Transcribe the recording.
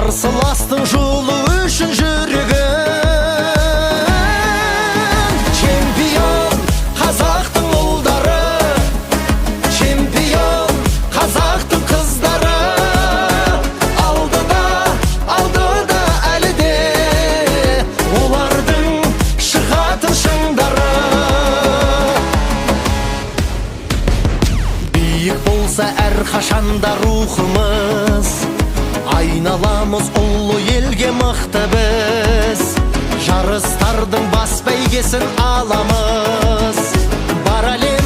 қарсыластың жолы үшін жүрегін. Чемпион қазақтың ұлдары, чемпион қазақтың қыздары, алдыда әлі де олардың шығатын шыңдары. Биік болса әрқашанда рухымыз, айналамыз ұлы елге мықты біз. Жарыстардың бас бәйгесін аламыз, бар әлем